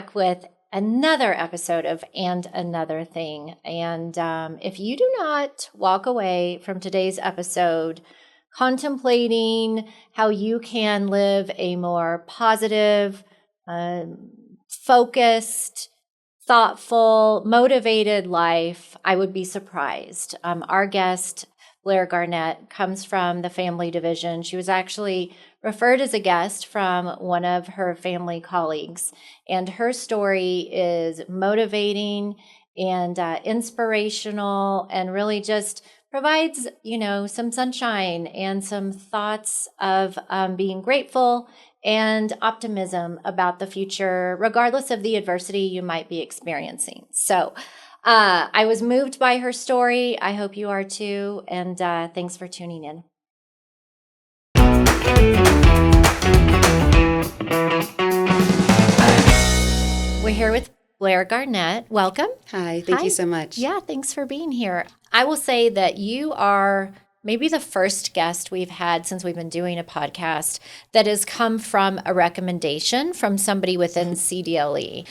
back with another episode of And Another Thing. And if you do not walk away from today's episode contemplating how you can live a more positive, focused, thoughtful, motivated life, I would be surprised. Our guest, Blair Garnett, comes from the FAMLI division. She was actually referred as a guest from one of her family colleagues. And her story is motivating and inspirational, and really just provides, some sunshine and some thoughts of being grateful and optimism about the future, regardless of the adversity you might be experiencing. So I was moved by her story. I hope you are too. And thanks for tuning in. We're here with Blair Garnett. Welcome. Hi, thank you so much. Yeah, thanks for being here. I will say that you are maybe the first guest we've had since we've been doing a podcast that has come from a recommendation from somebody within CDLE.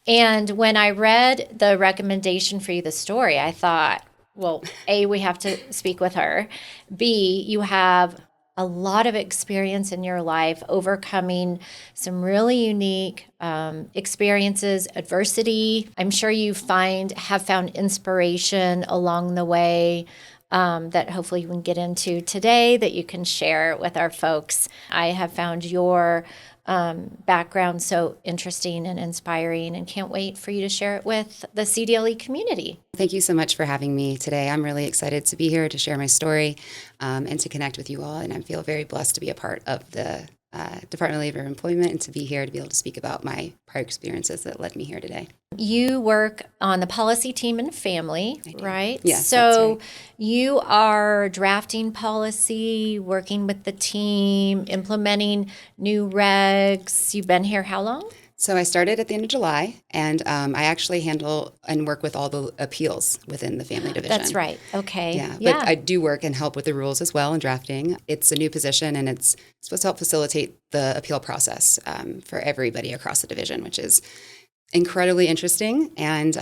And when I read the recommendation for you, the story, I thought, well, A, we have to speak with her. B, you have a lot of experience in your life overcoming some really unique experiences, adversity. I'm sure you have found inspiration along the way that hopefully you can get into today that you can share with our folks. I have found your background so interesting and inspiring, and can't wait for you to share it with the CDLE community. Thank you so much for having me today. I'm really excited to be here to share my story and to connect with you all. And I feel very blessed to be a part of the Department of Labor and Employment, and to be here to be able to speak about my prior experiences that led me here today. You work on the policy team in FAMLI, right? Yes, so that's right. You are drafting policy, working with the team, implementing new regs. You've been here how long? So I started at the end of July, and I actually handle and work with all the appeals within the FAMLI division. That's right. Okay. Yeah, but I do work and help with the rules as well and drafting. It's a new position, and it's supposed to help facilitate the appeal process for everybody across the division, which is incredibly interesting and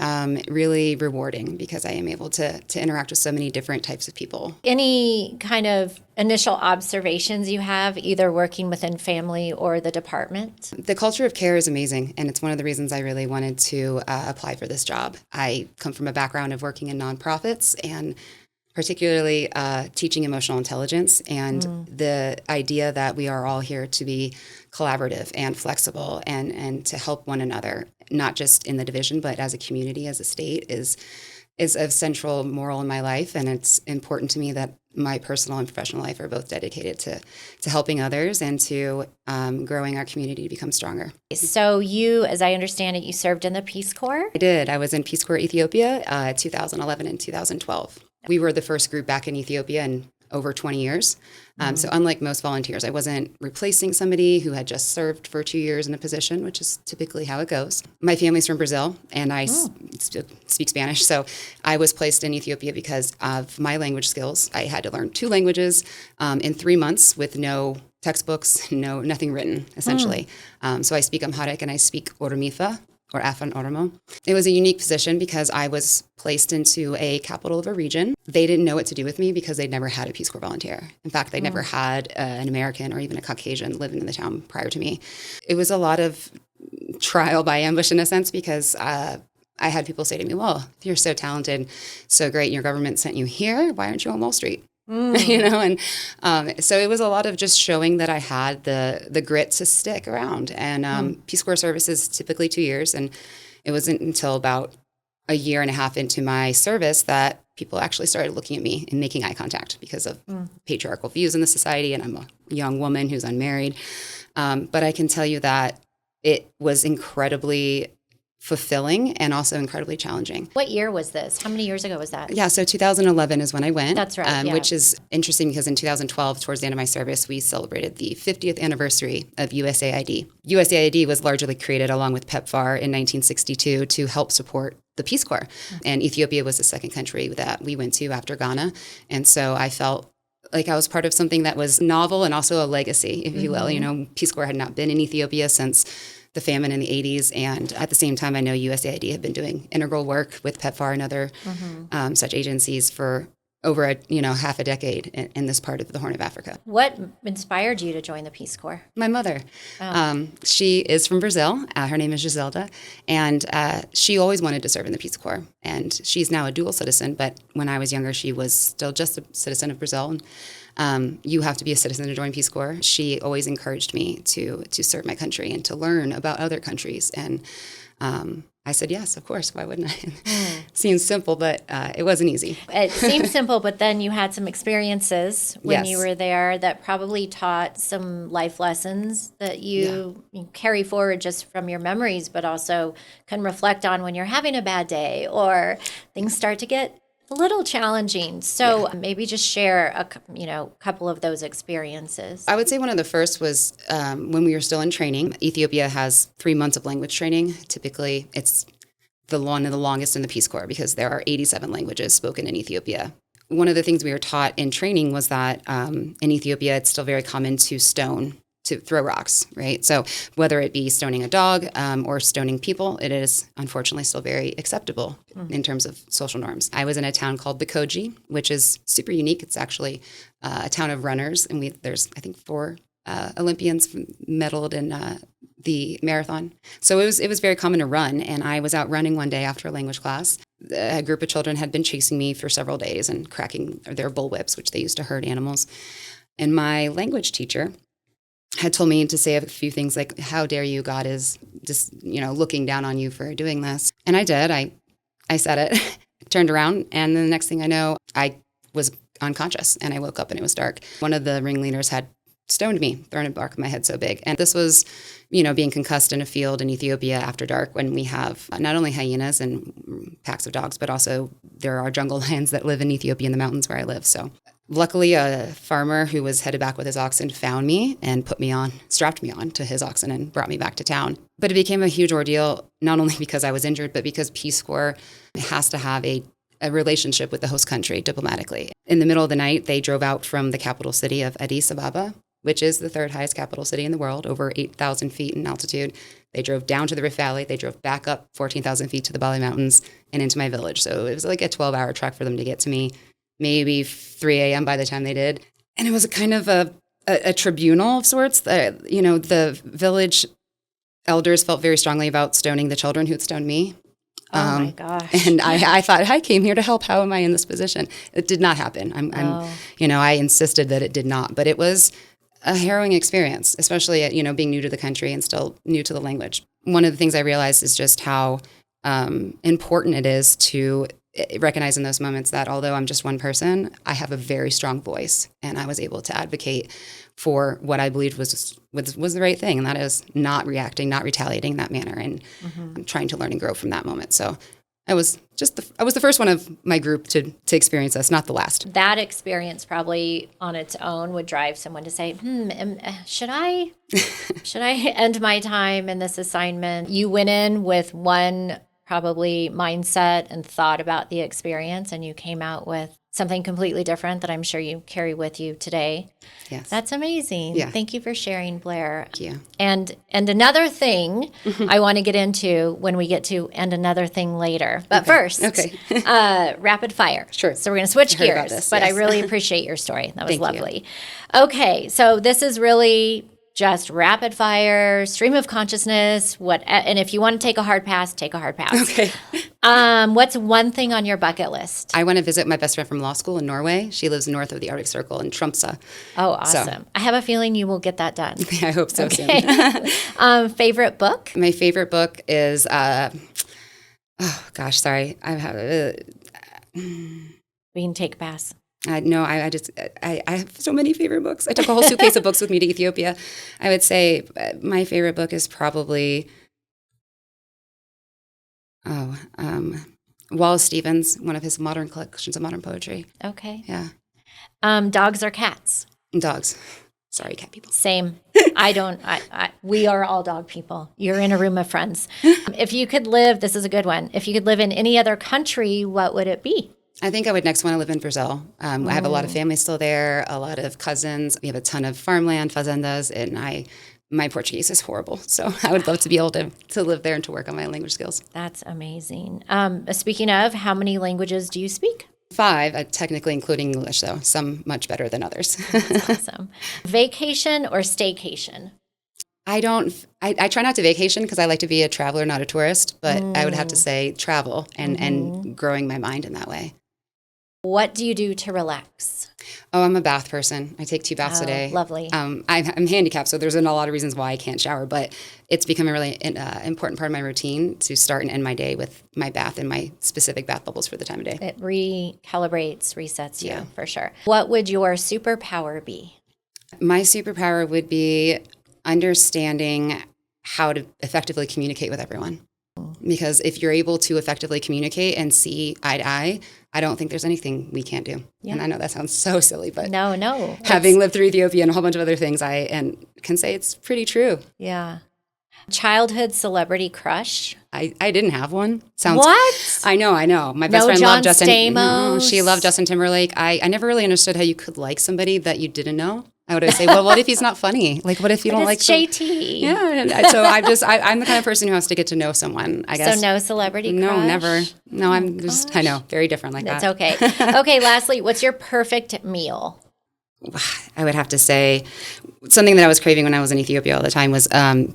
really rewarding because I am able to interact with so many different types of people. Any kind of initial observations you have, either working within FAMLI or the department? The culture of care is amazing, and it's one of the reasons I really wanted to apply for this job. I come from a background of working in nonprofits and particularly teaching emotional intelligence, and the idea that we are all here to be collaborative and flexible and to help one another, not just in the division, but as a community, as a state, is a central moral in my life. And it's important to me that my personal and professional life are both dedicated to helping others and to growing our community to become stronger. So you, as I understand it, you served in the Peace Corps? I did. I was in Peace Corps Ethiopia 2011 and 2012. We were the first group back in Ethiopia in over 20 years. So unlike most volunteers, I wasn't replacing somebody who had just served for 2 years in a position, which is typically how it goes. My family's from Brazil, and I speak Spanish. So I was placed in Ethiopia because of my language skills. I had to learn 2 languages in 3 months with no textbooks, nothing written, essentially. So I speak Amharic and I speak Oromifa, or Afan Oromo. It was a unique position because I was placed into a capital of a region. They didn't know what to do with me because they'd never had a Peace Corps volunteer. In fact, they'd never had an American or even a Caucasian living in the town prior to me. It was a lot of trial by ambush in a sense because I had people say to me, well, if you're so talented, so great, and your government sent you here, why aren't you on Wall Street? And so it was a lot of just showing that I had the grit to stick around. And Peace Corps service is typically 2 years, and it wasn't until about a year and a half into my service that people actually started looking at me and making eye contact because of patriarchal views in the society, and I'm a young woman who's unmarried. But I can tell you that it was incredibly fulfilling and also incredibly challenging. What year was this? How many years ago was that? Yeah, so 2011 is when I went. That's right, which is interesting because in 2012, towards the end of my service, we celebrated the 50th anniversary of USAID. USAID was largely created along with PEPFAR in 1962 to help support the Peace Corps. And Ethiopia was the second country that we went to after Ghana. And so I felt like I was part of something that was novel and also a legacy, if you will. You know, Peace Corps had not been in Ethiopia since the famine in the 80s. And at the same time, I know USAID had been doing integral work with PEPFAR and other such agencies for over half a decade in this part of the Horn of Africa. What inspired you to join the Peace Corps? My mother. Oh. She is from Brazil. Her name is Giselda. And she always wanted to serve in the Peace Corps. And she's now a dual citizen. But when I was younger, she was still just a citizen of Brazil. And you have to be a citizen to join Peace Corps. She always encouraged me to serve my country and to learn about other countries. And I said, yes, of course. Why wouldn't I? Seems simple, but it wasn't easy. It seems simple, but then you had some experiences when you were there that probably taught some life lessons that you carry forward just from your memories, but also can reflect on when you're having a bad day or things start to get a little challenging. So maybe just share a couple of those experiences. I would say one of the first was when we were still in training. Ethiopia has 3 months of language training. Typically, it's one of the longest in the Peace Corps because there are 87 languages spoken in Ethiopia. One of the things we were taught in training was that in Ethiopia, it's still very common to throw rocks, right? So whether it be stoning a dog or stoning people, it is unfortunately still very acceptable in terms of social norms. I was in a town called Bikoji, which is super unique. It's actually a town of runners, and there's I think 4 Olympians medaled in the marathon. So it was very common to run, and I was out running one day after a language class. A group of children had been chasing me for several days and cracking their bullwhips, which they used to herd animals. And my language teacher had told me to say a few things like, how dare you, God is just, looking down on you for doing this. And I did. I said it, turned around, and then the next thing I know, I was unconscious, and I woke up and it was dark. One of the ringleaders had stoned me, thrown a bark in my head so big. And this was, being concussed in a field in Ethiopia after dark when we have not only hyenas and packs of dogs, but also there are jungle lions that live in Ethiopia in the mountains where I live. So luckily, a farmer who was headed back with his oxen found me and strapped me on to his oxen and brought me back to town. But it became a huge ordeal, not only because I was injured, but because Peace Corps has to have a relationship with the host country diplomatically. In the middle of the night, they drove out from the capital city of Addis Ababa, which is the 3rd highest capital city in the world, over 8,000 feet in altitude. They drove down to the Rift Valley. They drove back up 14,000 feet to the Bali Mountains and into my village. So it was like a 12-hour trek for them to get to me, maybe 3 a.m. by the time they did. And it was a kind of a tribunal of sorts. The village elders felt very strongly about stoning the children who had stoned me. Oh my gosh. And I thought, I came here to help. How am I in this position? It did not happen. I insisted that it did not. But it was a harrowing experience, especially being new to the country and still new to the language. One of the things I realized is just how important it is to recognize in those moments that although I'm just one person, I have a very strong voice, and I was able to advocate for what I believed was the right thing, and that is not reacting, not retaliating in that manner, and trying to learn and grow from that moment. So I was the first one of my group to experience this, not the last. That experience probably on its own would drive someone to say, should I end my time in this assignment? You went in with one probably mindset and thought about the experience, and you came out with something completely different that I'm sure you carry with you today. Yes. That's amazing. Yeah. Thank you for sharing, Blair. Thank you. And another thing I want to get into when we get to and another thing later. But first, rapid fire. Sure. So we're going to switch I heard about gears, this, but yes. I really appreciate your story. That was Thank you. lovely. Okay, so this is really just rapid fire, stream of consciousness. And if you want to take a hard pass, take a hard pass. Okay. What's one thing on your bucket list? I want to visit my best friend from law school in Norway. She lives north of the Arctic Circle in Tromsø. Oh, awesome. So, I have a feeling you will get that done. I hope so soon. Favorite book? My favorite book is, sorry. We can take a pass. I have so many favorite books. I took a whole suitcase of books with me to Ethiopia. I would say my favorite book is probably Wallace Stevens, one of his modern collections of modern poetry. Okay. Yeah. Dogs or cats? Dogs. Sorry, cat people. Same. We are all dog people. You're in a room of friends. If you could live, this is a good one. If you could live in any other country, what would it be? I think I would next want to live in Brazil. I have a lot of family still there, a lot of cousins. We have a ton of farmland, fazendas, and I my Portuguese is horrible. So I would love to be able to live there and to work on my language skills. That's amazing. Speaking of, how many languages do you speak? 5, technically including English, though. Some much better than others. That's awesome. Vacation or staycation? I try not to vacation because I like to be a traveler, not a tourist, but I would have to say travel and growing my mind in that way. What do you do to relax? Oh, I'm a bath person. I take 2 baths a day. Lovely. I'm handicapped, so there's a lot of reasons why I can't shower, but it's become a really important part of my routine to start and end my day with my bath and my specific bath bubbles for the time of day. It recalibrates, resets you, for sure. What would your superpower be? My superpower would be understanding how to effectively communicate with everyone. Because if you're able to effectively communicate and see eye to eye, I don't think there's anything we can't do. Yeah. And I know that sounds so silly, but no. Having lived through Ethiopia and a whole bunch of other things, I can say it's pretty true. Yeah. Childhood celebrity crush? I didn't have one. What? I know. My best friend loved Justin. Stamos. She loved Justin Timberlake. I never really understood how you could like somebody that you didn't know. I would always say, well, what if he's not funny? Like, what if you don't like JT? Yeah. So I'm the kind of person who has to get to know someone, I guess. So no celebrity crush? No, never. No, I'm just, I know, very different like that. That's okay. Okay, lastly, what's your perfect meal? I would have to say something that I was craving when I was in Ethiopia all the time was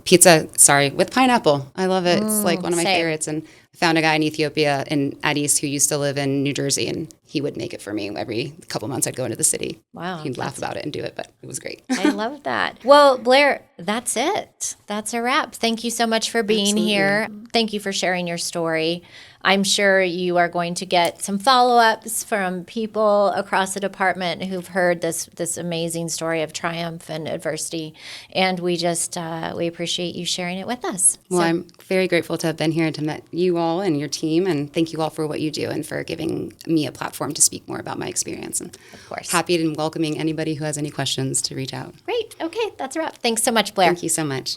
pizza, with pineapple. I love it. It's like one of my favorites. And I found a guy in Ethiopia in Addis who used to live in New Jersey, and he would make it for me every couple months. I'd go into the city. Wow. He'd laugh about it and do it, but it was great. I love that. Well, Blair, that's it. That's a wrap. Thank you so much for being here. Thank you for sharing your story. I'm sure you are going to get some follow-ups from people across the department who've heard this amazing story of triumph and adversity. And we just, we appreciate you sharing it with us. Well, I'm very grateful to have been here and to met you all and your team. And thank you all for what you do and for giving me a platform to speak more about my experience. And of course, happy and welcoming anybody who has any questions to reach out. Great. Okay, that's a wrap. Thanks so much, Blair. Thank you so much.